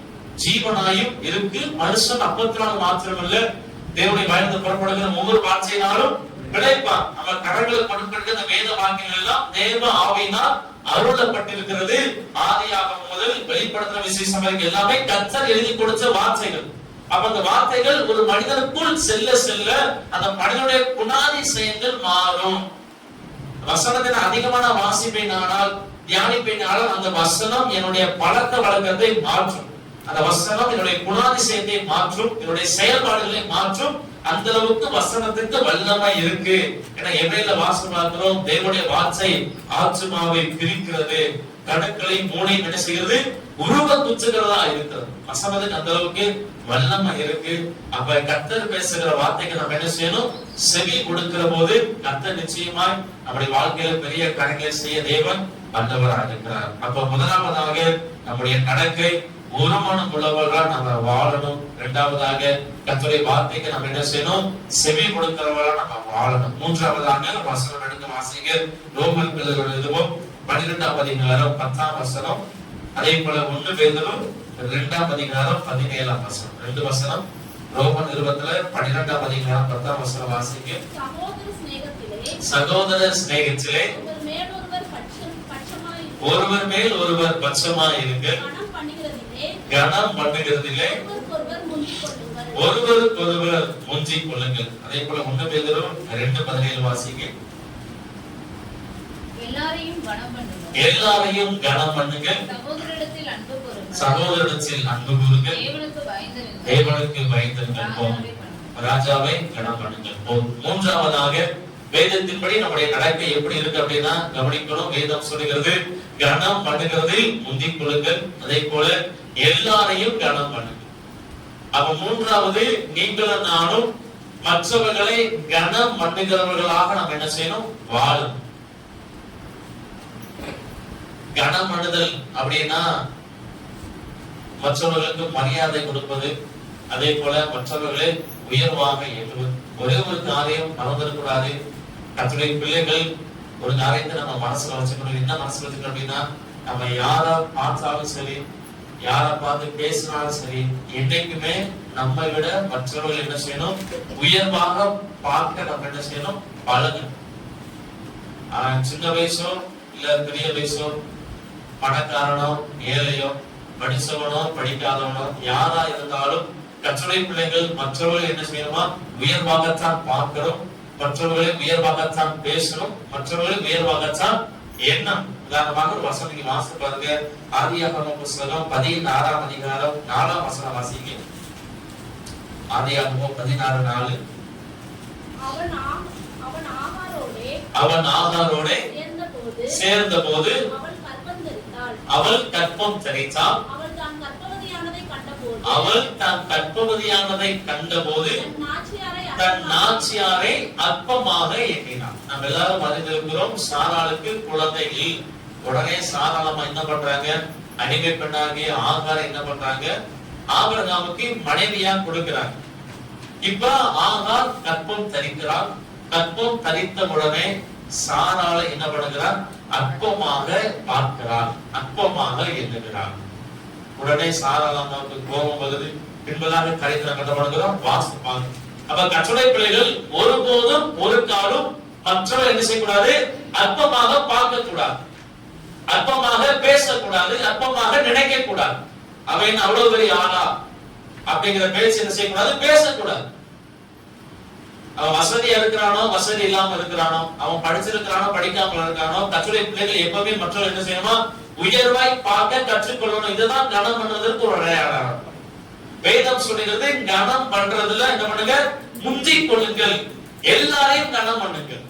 Speaker 1: ஜீவனாயும் இருக்கு. மனுஷன் அப்பத்தினால் மாத்திரமல்ல, தேவனுடைய வாயிலிருந்து புறப்படுகிற ஒவ்வொரு வார்த்தையினாலும் பிழைப்பான். நம்ம கடவுளுக்கு கொடுக்கிற இந்த வேத வாக்கியங்கள் எல்லாம் தேவ ஆவியினால் அருளப்பட்டிருக்கிறது. ஆதியாகமம் முதல் வெளிப்படுத்தின விசேஷம் வரைக்கும் எல்லாமே கர்த்தர் எழுதி கொடுத்த வார்த்தைகள். அப்ப அந்த வார்த்தைகள் ஒரு மனிதனுக்குள் செல்ல செல்ல அந்த மனிதனுடைய குணாதிசயங்கள் மாறும். வசனத்தை அதிகமான வாசிப்பேனானால், தியானிப்பேனாலும் அந்த வசனம் என்னுடைய பழக்க வழக்கத்தை மாற்றும். அந்த வசனம் என்னுடைய குணாதிசயத்தை மாற்றும், என்னுடைய செயல்பாடுகளை மாற்றும். அந்த அளவுக்கு வசனத்துக்கு வல்லமை இருக்கு. ஏன்னா எவையில வாசம் பார்க்கிறோம், தேவனுடைய வார்த்தை ஆத்துமாவை பிரிக்கிறது, கணுக்களை மூளை என்ன செய்கிறது? உருவ குச்சுகிறதா இருக்கிறது. வசனத்துக்கு அந்த அளவுக்கு வல்லமை இருக்கு. அப்ப கர்த்தர் பேசுகிற வார்த்தைக்கு நம்ம என்ன செய்யணும்? செவி கொடுக்கிற போது கர்த்தர் நிச்சயமாய் நம்முடைய வாழ்க்கையில பெரிய காரியங்களை செய்ய தேவன் வல்லவராக இருக்கிறார். அப்ப முதலாவதாக நம்முடைய நடக்கை உரமனம் உள்ளவர்களா நம்ம வாழணும். இரண்டாவதாக கர்த்தருடைய வார்த்தைக்கு நம்ம என்ன செய்யணும்? செவி கொடுக்கிறவர்களா நம்ம வாழணும். மூன்றாவதாக வசனம் எடுத்து வாசிங்க. ரோமர் எழுதுவோம் 12ஆம் அதிகாரம் 10ஆம் வசனம். அதே போல 1 பேதுரு 2ஆம் அதிகாரம் 17ஆம் வசனம். 2 வசனம். ரோமர் நிருபத்துல 12ஆம் அதிகாரம் 10ஆம் வசனம் வாசிங்க. சகோதர சிநேகத்திலே ஒருவர் மேல் ஒருவர் பட்சமாய் இருக்க கனம் பண்ணுகிறதிலே ஒருவருக்கொருவர் முந்திக் கொள்ளுங்கள். அதே போல 1 பேதுரு 2:17 வாசிங்க. எல்லாரையும் கனம் பண்ணுங்க. சகோதரத்தில் அன்பு கூறுங்கள். தேவனுக்கு பயந்திருங்கள். ராஜாவை கனம் பண்ணுங்கள். மூன்றாவதாக வேதத்தின்படி நம்முடைய நடக்கை எப்படி இருக்கு அப்படின்னா கவனிக்கணும். வேதம் சொல்லுகிறது கனம் பண்ணுகிறதில் முந்திக் கொள்ளுங்கள். அதே போல எல்லாரையும் கனம் பண்ணுங்க. அப்ப மூன்றாவது நீங்களும் நானும் மற்றவர்களை கனம் பண்ணுகிறவர்களாக நாம் என்ன செய்யணும்? வாழும். கனம் பண்ணுதல் அப்படின்னா மற்றவர்களுக்கு மரியாதை கொடுப்பது, அதே போல மற்றவர்களை உயர்வாக எண்ணுவது. ஒரே ஒரு காரியம் மறந்துடக்கூடாது. கர்த்தருடைய பிள்ளைகள் ஒரு காரியத்தை நம்ம மனசுல வச்சுக்கணும். என்ன மனசுல வச்சுக்கணும் அப்படின்னா, நம்ம யாரை பார்த்தாலும் சரி, யாரை பார்த்து பேசினாலும் சரி, என்னைக்குமே நம்மை விட மற்றவர்கள் என்ன செய்யணும்? உயர்வாக பார்க்க நம்ம என்ன செய்யணும்? பழகணும். சின்ன வயசோ இல்ல பெரிய வயசோ, பணக்காரனோ ஏழையோ, படிச்சவனோ படிக்காதவனோ, யாரா இருந்தாலும் கர்த்தருடைய பிள்ளைகள் மற்றவர்கள் என்ன செய்யணுமா? உயர்வாகத்தான் பார்க்கிறோம், மற்றவர்களை உயர்வாகத்தான் பேசணும், மற்றவர்களை உயர்வாகத்தான் எண்ணம். உதாரணமாக ஒரு வசனம் வாசி பாருங்க. ஆதியாகம புத்தகம் 16ஆம் அதிகாரம் 4ஆம் வசனம் வாசிங்க. ஆதியாகமம் 16:4. அவன் ஆகாரோடே சேர்ந்தபோது அவள் கற்பம் தரித்தாள். அவள் தான் கற்பவதியானதை கண்டபோது தன் நாச்சியாரை அற்பமாக எண்ணினார். நம்ம எல்லாரும் அறிந்திருக்கிறோம், சாராளுக்கு குழந்தைகள். உடனே சாராளமா என்ன பண்றாங்க? அடிமை பெண்ணாகிய ஆகாரை என்ன பண்றாங்க? ஆபிரகாமுக்கு மனைவியா கொடுக்கிறாங்க. இப்ப ஆகார் கற்பம் தரிக்கிறார். கற்பம் தரித்த உடனே சாராளை என்ன பண்ணுகிறார்? அற்பமாக பார்க்கிறார், அற்பமாக எண்ணுகிறார். உடனே சாராளமாவுக்கு கோபம் வருது. பின்பதாக கரைத்திரம் கட்டப்படுகிறோம் வாசிப்பாங்க. அப்ப கர்த்தருடைய பிள்ளைகள் ஒருபோதும் ஒரு காலம் மற்றவர்கள் என்ன செய்யக்கூடாது? அற்பமாக பார்க்க கூடாது, அற்பமாக பேசக்கூடாது, அற்பமாக நினைக்க கூடாது. அவன் அவ்வளவு பெரிய ஆளா அப்படிங்கிற பேச்சு என்ன செய்யக்கூடாது? பேசக்கூடாது. அவன் வசதியா இருக்கிறானோ வசதி இல்லாம இருக்கிறானோ, அவன் படிச்சிருக்கிறானோ படிக்காம இருக்கிறானோ, கர்த்தருடைய பிள்ளைகள் எப்பவுமே மற்றவர்கள் என்ன செய்யணுமா? உயர்வாய் பார்க்க கற்றுக்கொள்ளணும். இதுதான் கனம் பண்ணுவதற்கு ஒரு அடையாளம். வேதம் சொல்லுகிறது கனம் பண்றதுல என்ன பண்ணுங்க? முந்திக் கொள்ளுங்கள். எல்லாரையும் கனம் பண்ணுங்கள்.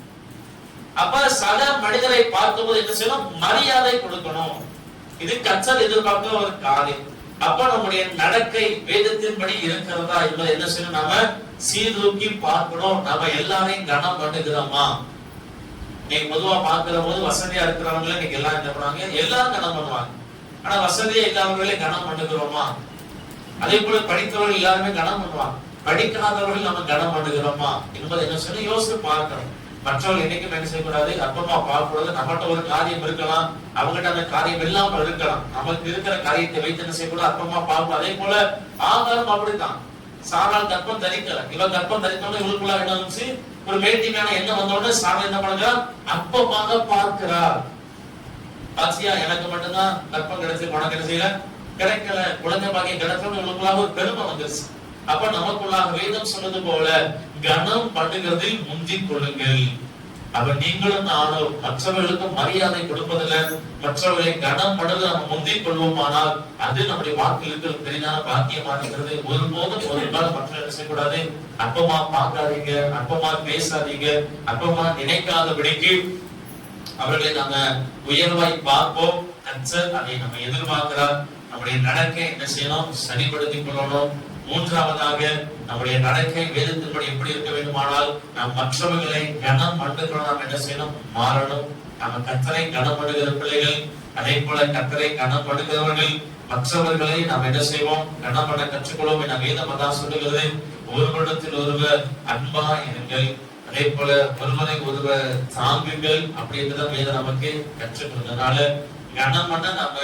Speaker 1: அப்ப சக மனிதரை பார்க்கும்போது என்ன செய்யணும்? மரியாதை கொடுக்கணும். இது கர்த்தர் எதிர்பார்க்கிற ஒரு காரியம். அப்ப நம்முடைய நடக்கை வேதத்தின்படி இருக்கிறதா என்பதை என்ன செய்யணும்? நாம சீர்தூக்கி பார்க்கணும். நாம எல்லாரையும் கனம் பண்ணுகிறோமா? நீங்க பொதுவா பாக்குற போது வசதியா இருக்கிறவங்கள நீங்க எல்லாம் என்ன பண்ணுவாங்க? எல்லாரும் கனம் பண்ணுவாங்க. ஆனா வசதியா இல்லாதவர்களே கனம் பண்ணுகிறோமா? அதே போல படித்தவர்கள் எல்லாருமே கனம் பண்ணுவாங்க. படிக்காதவர்கள் நம்ம கனம் பண்ணுகிறோமா என்பதை என்ன சொல்லி யோசிச்சு பார்க்கணும். மற்றவர்கள் என்னைக்கும் என்ன செய்யக்கூடாது? அற்பமா பார்க்கக்கூடாது. நம்மகிட்ட ஒரு காரியம் இருக்கலாம், அவங்ககிட்ட அந்த காரியம் இல்லாம இருக்கலாம். நமக்கு இருக்கிற காரியத்தை வைத்து என்ன செய்யக்கூடாது? அற்பமா பார்க்கணும். அதே போல ஆகாரம் அப்படித்தான். சாரால் கற்பம் தரிக்கல. இவன் கற்பம் தரிக்கணும். இவளுக்குள்ள என்ன வந்துச்சு? ஒரு மேட்டிங்கான எண்ணம் வந்தோடனே சாரால் என்ன பண்ணுறா? அற்பமாக பார்க்கிறார். ஆசியா எனக்கு மட்டும்தான் கற்பம் கிடைச்சு, உனக்கு என்ன செய்யல? கிடைக்கல. குழந்தை பாக்கியம் கிடைச்சோம். இவளுக்குள்ளாக ஒரு பெருமை வந்துருச்சு. அப்ப நமக்குள்ளாக வேதம் சொன்னது போல கனம் பண்ணுகிறதில் முந்திக் கொள்ளுங்கள். அப்ப நீங்களும் நானும் மற்றவர்களுக்கு மரியாதை கொடுப்பதில்ல, மற்றவர்களை கனம் பண்ணுறது நம்ம முந்திக் கொள்வோமானால் அது நம்முடைய வாழ்க்கையில் இருக்கிற பெரிதான பாக்கியமா இருக்கிறது. ஒருபோதும் ஒரு நாள் மற்றவர்கள் செய்யக்கூடாது. அப்பமா பார்க்காதீங்க, அப்பமா பேசாதீங்க, அப்பமா நினைக்காதபடிக்கு அவர்களை நாம உயர்வாய் பார்ப்போம். கர்த்தர் அதை நம்ம எதிர்பார்க்கிறார். நம்முடைய நடக்கை என்ன செய்யணும்? சரிப்படுத்திக் கொள்ளணும். மூன்றாவதாக நம்முடைய நடக்கை வேதத்தின்படி எப்படி இருக்க வேண்டுமானால் நாம் மற்றவர்களை கனம் பண்ணுகிறோம். நாம் என்ன செய்யணும்? மாறணும். நம்ம கர்த்தரை கனம் பண்ணுகிற பிள்ளைகள், அதே போல கர்த்தரை கனம் பண்ணுகிறவர்கள் மற்றவர்களை நாம் என்ன செய்வோம்? கனம் பண்ண கற்றுக்கொள்வோம் என வேதம் அதான் சொல்லுகிறது. ஒருவரிடத்தில் ஒருவர் அன்பா இருங்கள், அதே போல ஒருவரை ஒருவர் தாங்குங்கள் அப்படின்றத வேதம் நமக்கு கற்றுக் கொடுத்ததுனால கனம் பண்ண நம்ம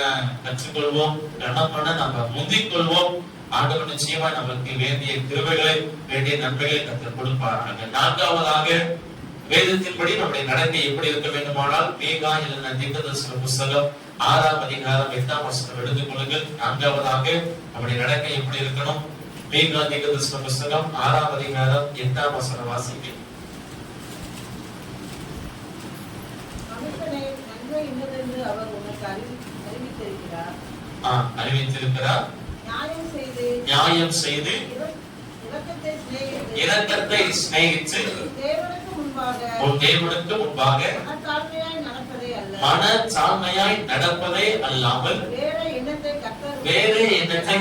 Speaker 1: கற்றுக்கொள்வோம், கனம் பண்ண நம்ம முந்திக் கொள்வோம். ஆண்டவர் நிச்சயமா நமக்கு வேண்டிய கிருபைகளை, வேண்டிய நன்மைகளை கற்றுக் கொடுப்பார்கள். நான்காவதாக வேதத்தின்படி நம்முடைய நடக்கை எப்படி இருக்க வேண்டுமானால் மீகா எழுதின தீர்க்கதரிசன புஸ்தகம் 6ஆம் அதிகாரம் 8ஆம் வசனம் எடுத்துக் கொள்ளுங்கள். நான்காவதாக நம்முடைய நடக்கை எப்படி இருக்கணும்? மீகா தீர்க்கதரிசன புஸ்தகம் 6ஆம் அதிகாரம் 8ஆம் வசனம் வாசிக்க. அறிவித்திருக்கிறார். நியாயம் செய்து இரக்கத்தை சிநேகித்து உன் தேவனுக்கு முன்பாக மனத்தாழ்மையாய் நடப்பதே அல்லாமல் வேற எண்ணத்தை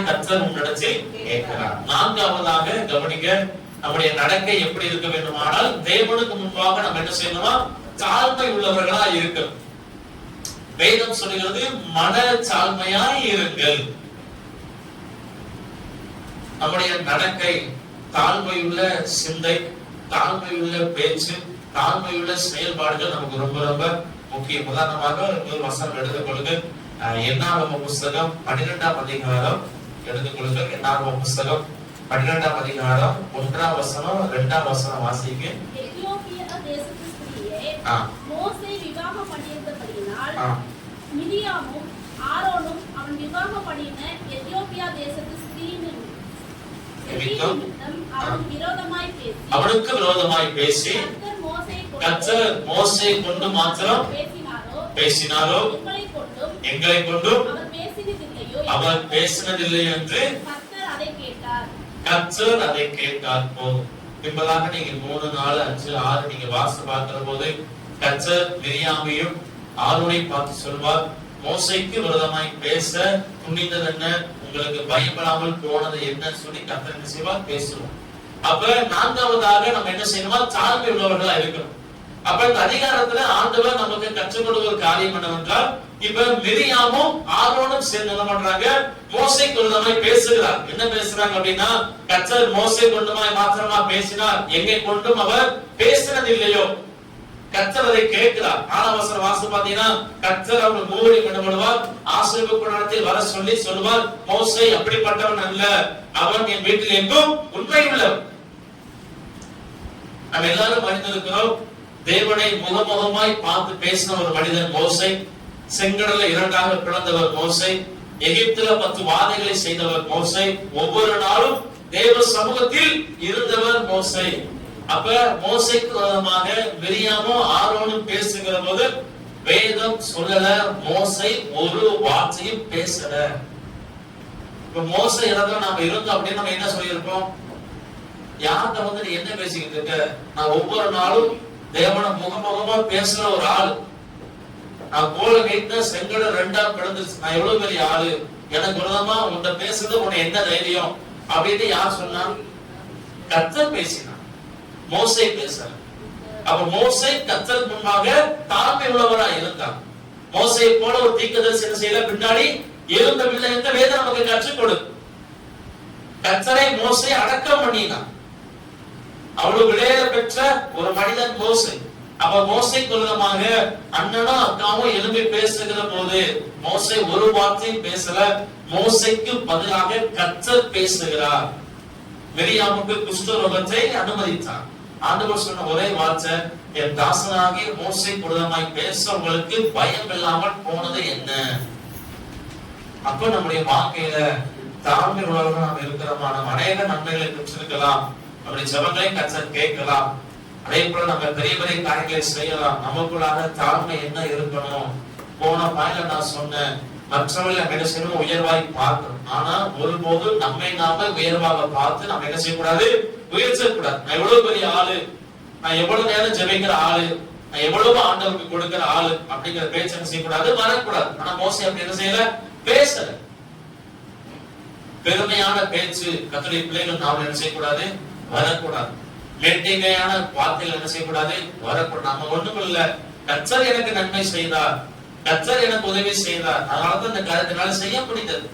Speaker 1: கர்த்தர் உன்னிடத்தில் கேட்கிறார். நான்காவதாக கவனிக்க, நம்முடைய நடக்கை எப்படி இருக்க வேண்டுமானால் தேவனுக்கு முன்பாக நம்ம என்ன செய்யணுமா? தாழ்மை உள்ளவர்களா இருக்கணும். வேதம் சொல்லுகிறது மனத்தாழ்மையாய் இருங்கள். நம்முடைய நடக்கை தாழ்மையுள்ள சிந்தை, தாழ்மையுள்ள பேச்சு, தாழ்மையுள்ள செயல்பாடுகள் நமக்கு ரொம்ப ரொம்ப முக்கியம். உதாரணமாக ஒரு வசனம் எடுத்துக் கொள்ளுங்கள். என்னாகம புஸ்தகம் 12ஆம் அதிகாரம் எடுத்துக் கொள்ளுங்கள். என்னாகம புஸ்தகம் 12ஆம் அதிகாரம் 1ஆம் வசனம் 2ஆம் வசனம் வாசிக்க.
Speaker 2: எத்தியோப்பியா தேசத்து ஸ்திரியே மோசே விவாகம் பண்ணியிருந்தபடியினால் மிரியாமும் ஆரோனும் அவன் விவாகம் பண்ணின எத்தியோப்பியா தேசத்து ஸ்திரீயின்
Speaker 1: அவனுக்கு விரோதமாய் பேசி கர்த்தர் மோசே கொண்டு மாத்திரம் பேசினாரோ எங்களை கொண்டும் அவர் பேசினதில்லை என்று கர்த்தர் அதை கேட்டார். போதும். பின்பதாக நீங்க 3, 4, 5, 6 நீங்க வாச பார்க்கிற போது கர்த்தர் மிரியாமையும் ஆரோனை பார்த்து சொல்வார், மோசேக்கு விரோதமாய் பேச துணிந்தது என்ன, உங்களுக்கு பயப்படாமல் போனது என்னன்னு சொல்லி கர்த்தர் என்ன செய்வார்? பேசுவோம். அப்ப நான்காவதாக நம்ம என்ன செய்யணுமா? தாழ்மை உள்ளவர்களா இருக்கணும். அப்ப இந்த அதிகாரத்துல ஆண்டவர் நமக்கு கற்றுக் கொடுக்கிற ஒரு காரியம் என்னவென்றால், இப்ப மிரியாமும் ஆரோனும் சேர்ந்து என்ன பண்றாங்க? மோசேக்கு விரோதமாய் பேசுகிறார். என்ன பேசுறாங்க அப்படின்னா, கர்த்தர் மோசே கொண்டுமாய் மாத்திரமா பேசினார், எங்கே கொண்டும் அவர் பேசினது இல்லையோ. கர்த்தர் அதை கேட்கிறார். 4ஆம் வசனம் வாசி பாத்தீங்கன்னா, கர்த்தர் அவர் மூவரை கொண்டுபடுவார், ஆசீர்வாத கூடாரத்தில் வர சொல்லி சொல்லுவார், மோசே அப்படிப்பட்டவன் அல்ல, அவன் என் வீட்டில் எங்கும் உண்மை உள்ளவன். நம்ம எல்லாரும் அறிந்திருக்கிறோம், தேவனை முகமுகமாய் பார்த்து பேசின ஒரு மனிதன் மோசே. செங்கடலை 2ஆக பிளந்தவர் மோசே. எகிப்துல 10 வாதைகளை செய்தவர் மோசே. ஒவ்வொரு நாளும் தேவ சமூகத்தில் இருந்தவர் மோசே. அப்ப மோசேக்கு விரோதமாக மிரியாமும் ஆரோனும் பேசுகிற போது வேதம் சொல்லல, மோசே ஒரு வார்த்தையும் பேசல. இப்ப மோசே இடத்துல நாம இருந்தோம் அப்படின்னு நம்ம என்ன சொல்லியிருப்போம்? யார்கிட்ட வந்து நீ என்ன பேசிக்கிட்டு இருக்க? நான் ஒவ்வொரு நாளும் தேவனை முகமுகமா பேசுற ஒரு ஆள். நான் கோல வைத்த செங்கட 2ஆ பிளந்துச்சு, நான் எவ்வளவு பெரிய ஆளு, எனக்கு விரோதமா உன்கிட்ட பேசுறது உன்னை என்ன தைரியம் அப்படின்னு யார் சொன்னா? கர்த்தர் பேசினார், மோசே பேசல. அப்ப மோசே கர்த்தர் முன்பாக தாழ்மை உள்ளவரா இருந்தார். மோசே போல ஒரு தீர்க்கதரிசி என்ன செய்யல, பின்னாடி எழுந்தவில்லை என்ற வேதம் நமக்கு கற்றுக் கொடுக்கும். கர்த்தரை மோசே அடக்கம் பண்ணினார். அவ்வளவு விளையாட பெற்ற ஒரு மனிதன் மோசே. அப்ப மோசே விரோதமாக அண்ணனும் அக்காவும் எழும்பி பேசுகிற போது மோசே ஒரு வார்த்தையும் பேசல. மோசேக்கு பதிலாக கர்த்தர் பேசுகிறார். மிரியாமுக்கு குஷ்டரோகத்தை அனுமதித்தார். ஆண்டவர் சொன்ன ஒரே வார்த்தை, என் தாசனாகிய மோசே விரோதமாய் பேச உங்களுக்கு பயம் இல்லாமல் போனது என்ன? அப்ப நம்முடைய வாழ்க்கையில தாழ்மை உள்ளவர்கள் நாம் இருக்கிறோமா? நம்ம அநேக நன்மைகளை பெற்றிருக்கலாம், நம்முடைய ஜெபங்களை கர்த்தர் கேட்கலாம், அதே போல நம்ம பெரிய பெரிய காரியங்களை செய்யலாம். நமக்குள்ளாக தாழ்மை என்ன இருக்கணும்? போன பாயில நான் சொன்னேன், மற்றவர்கள் என்ன செய்யணும்? உயர்வாய் பார்க்கணும். ஆனா ஒருபோதும் நம்மை நாம உயர்வாக பார்த்து நம்ம என்ன செய்யக்கூடாது? உயர்த்தக்கூடாது. நான் எவ்வளவு பெரிய ஆளு, நான் எவ்வளவு நேரம் ஜெபிக்கிற ஆளு, நான் எவ்வளவு ஆண்டவருக்கு கொடுக்கிற ஆளு அப்படிங்கிற பேச்சு என்ன செய்யக்கூடாது? வரக்கூடாது. ஆனா மோசே அப்படி என்ன செய்யல? பேசல. பெருமையான பேச்சு கர்த்தருடைய பிள்ளைகள் நாம் என்ன செய்யக்கூடாது, வரக்கூடாது. வேட்டையான வார்த்தைகள் என்ன செய்யக்கூடாது, வரக்கூடாது. நம்ம ஒண்ணும் இல்ல, கர்த்தர் எனக்கு நன்மை செய்தார், கர்த்தர் எனக்கு உதவி செய்தார், அதனாலதான் இந்த காரியத்தினால செய்ய முடிந்தது,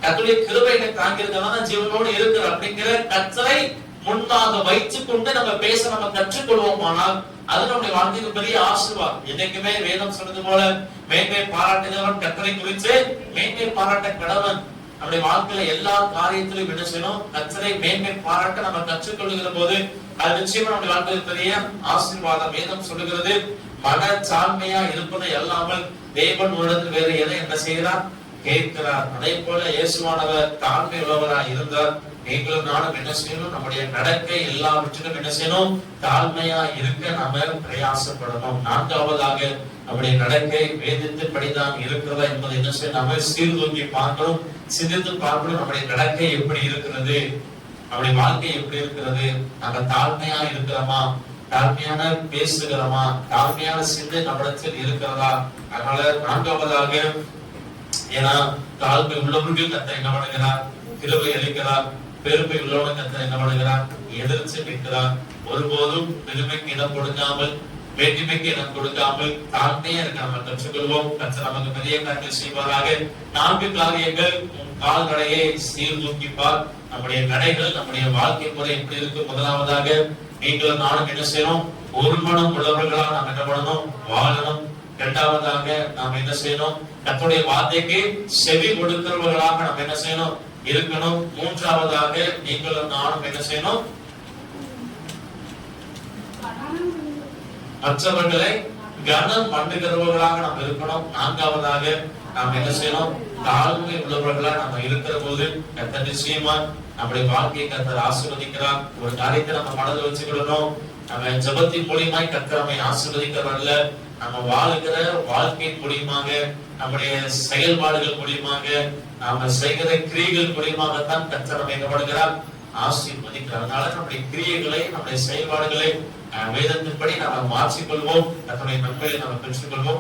Speaker 1: கர்த்தருடைய கிருபை எனக்கு தாங்கியிருக்கிறதா ஜீவனோடு இருக்கிற அப்படிங்கிற கர்த்தரை முன்பாக வைத்துக் கொண்டு நம்ம பேச நம்ம கற்றுக்கொள்வோமானால் அது நம்முடைய வாழ்க்கைக்கு பெரிய ஆசீர்வாதம். என்னைக்குமே வேதம் சொன்னது போல மேன்மை பாராட்டுகிறவன் கர்த்தரை குறித்து மேன்மை பாராட்ட கடவன். நம்முடைய வாழ்க்கையில எல்லா காரியத்திலும் என்ன செய்யணும், கர்த்தரை மேன்மை பாராட்ட நம்ம கற்றுக்கொள்கிற போது அது நிச்சயமா நம்முடைய வாழ்க்கையில் பெரிய ஆசீர்வாதம். வேதம் சொல்லுகிறது, மனச்சாண்மையா இருப்பதை அல்லாமல் தேவன் உலகத்தில் வேறு எதை என்ன செய்கிறார், கேட்கிறார். அதே போல இயேசுவானவர் தாழ்மை உள்ளவராய் இருந்தார். நீங்களும் நானும் என்ன செய்யணும், நம்முடைய நடக்கை எல்லாவற்றிலும் என்ன செய்யணும், தாழ்மையா இருக்க நாம பிரயாசப்படணும். நான்காவதாக நம்முடைய நடக்கை வேதத்தின் படிதான் இருக்கிறதா என்பதை என்ன செய்ய நாம சீர்தூக்கி பார்க்கணும், சிந்தித்து பார்க்கணும். நம்முடைய நடக்கை எப்படி இருக்கிறது, நம்முடைய வாழ்க்கை எப்படி இருக்கிறது, நாங்க தாழ்மையா இருக்கிறோமா, தாழ்மையான பேசுகிறோமா, தாழ்மையான சிந்தை நம்மிடத்தில் இருக்கிறதா. அதனால நான்காவதாக, ஏன்னா தாழ்மை உள்ளவர்கள் கர்த்தர் என்ன பண்ணுகிறார், கிருபை அளிக்கிறார். பெருமை உள்ளவன கர்த்தர் என்ன பண்ணுகிறார், எதிர்த்து நிற்கிறார். ஒருபோதும் பெருமைக்கு இடம் கொடுக்காமல், வேற்றுமைக்கு இடம் கொடுக்காமல் தாழ்மையா இருக்க நம்ம கற்றுக்கொள்வோம். கர்த்தர் நமக்கு பெரிய காரியங்கள் செய்வாராக. 4 காரியங்கள். கால்நடையை சீர்தூக்கிப்பார். நம்முடைய நடைகள், நம்முடைய வாழ்க்கை முறை எப்படி இருக்கு. முதலாவதாக, நீங்களும் நானும் என்ன செய்யணும், ஒரு மனம் உள்ளவர்களா நாம் என்ன பண்ணணும், வாழணும். இரண்டாவதாக நாம் என்ன செய்யணும், கர்த்தருடைய வார்த்தைக்கு செவி கொடுக்கிறவர்களாக நாம் என்ன செய்யணும், இருக்கணும். மூன்றாவதாக, நீங்களும் நானும் என்ன செய்யணும், மற்றவர்களை கனம் பண்ணுகிறவர்களாக நாம் இருக்கணும். நான்காவதாக, நாம் என்ன செய்யணும், தாழ்மை உள்ளவர்களா நம்ம இருக்கிற போது கர்த்தர் நிச்சயமா நம்முடைய வாழ்க்கையை கர்த்தர் ஆசீர்வதிக்கிறார். ஒரு காரியத்தை நம்ம மனதில் வச்சுக்கிடணும், நம்ம ஜெபத்தின் மூலியமாய் கர்த்தர் நம்மை ஆசீர்வதிக்கிறவல்ல, நம்ம வாழுகிற வாழ்க்கையின் மூலியமாக, நம்முடைய செயல்பாடுகள் மூலியமாக, நாம செய்கிற கிரியைகள் மூலியமாகத்தான் கர்த்தர் நம்ம என்ன பண்ணுகிறார், ஆசீர்வதிக்கிறார். அதனால நம்முடைய கிரியைகளை, நம்முடைய செயல்பாடுகளை வேதத்தின்படி நாம மாற்றிக்கொள்வோம். கர்த்தருடைய நன்மையை நாம பெற்றுக்கொள்வோம்.